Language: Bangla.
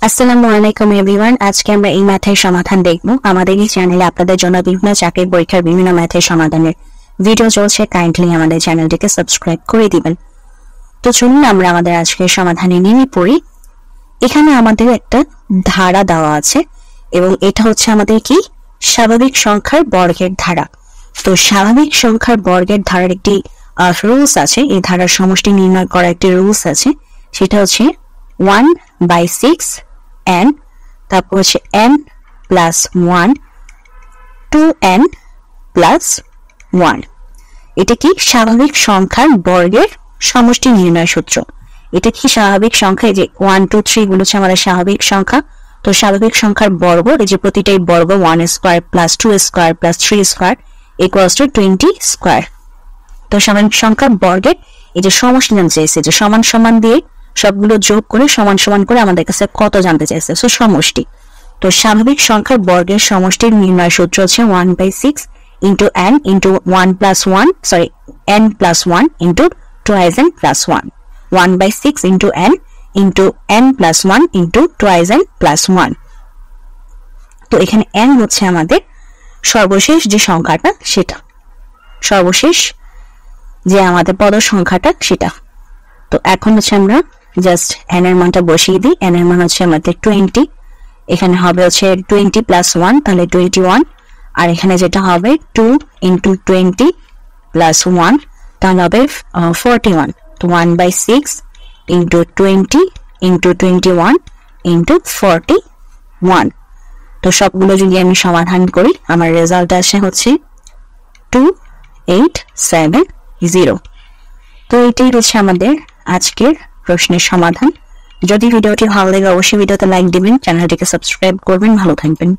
আসসালামু আলাইকুম এভরিওয়ান। আজকে আমরা এই ম্যাথের সমাধান দেখব। আমাদের এই চ্যানেলে আপনাদের জন্য বিভিন্ন চাকরির পরীক্ষার বিভিন্ন ম্যাথের সমাধানের ভিডিও চলছে। কাইন্ডলি আমাদের চ্যানেলটিকে সাবস্ক্রাইব করে দিবেন। তো চলুন আমরা আমাদের আজকের সমাধানে নিয়ে পড়ি। এখানে আমাদের একটা ধারা দেওয়া আছে এবং এটা হচ্ছে আমাদের কি স্বাভাবিক সংখ্যার বর্গের ধারা। তো স্বাভাবিক সংখ্যার বর্গের ধারার একটি রুলস আছে। এই ধারার সমষ্টি নির্ণয় করা একটি রুলস আছে, সেটা হচ্ছে 1/6 n, তারপর হচ্ছে n প্লাস 1 2n প্লাস 1। এটা কি স্বাভাবিক সংখ্যার বর্গের সমষ্টি নির্ণয় সূত্র। এটা কি স্বাভাবিক সংখ্যা, এই যে 1 2 3 গুলো হচ্ছে আমাদের স্বাভাবিক সংখ্যা। তো স্বাভাবিক সংখ্যার বর্গ, এই যে প্রতিটাই বর্গ 1 square plus 2 square plus 3 square equals to 20 square. তো স্বাভাবিক সংখ্যার বর্গের এই যে সমষ্টি জানতে চাইছে, যে সমান সমান দিয়ে সবগুলো যোগ করে সমান সমান করে আমাদের কাছে কত জানতে চাইছে, সো সমষ্টি। তো স্বাভাবিক সংখ্যার বর্গের সমষ্টির নির্ণয় সূত্র হচ্ছে 1/6 into n into 1 plus 1 sorry n plus 1 into 2n plus 1। 1/6 into n into n plus 1 into 2n plus 1। তো এখানে n হচ্ছে আমাদের সর্বশেষ যে সংখ্যাটা, সেটা সর্বশেষ যে আমাদের পদ সংখ্যাটা সেটা। তো এখন হচ্ছে আমরা জাস্ট n এর মানটা বসিয়ে দিই। n এর মান হচ্ছে আমাদের 20, এখানে হবে হচ্ছে 20 প্লাস 1 তাহলে 21, আর এখানে যেটা হবে 2 ইন্টু 20 প্লাস 1 তাহলে হবে 41। তো 1/6 ইন্টু 20 ইন্টু 21 ইন্টু 41। তো সবগুলো যদি আমি সমাধান করি আমার রেজাল্ট আসে হচ্ছে 2870। তো এটাই হচ্ছে আমাদের আজকের প্রশ্নের সমাধান। যদি ভিডিওটি ভালো লাগে অবশ্যই ভিডিওতে লাইক দিবেন, চ্যানেলটিকে সাবস্ক্রাইব করবেন। ভালো থাকবেন।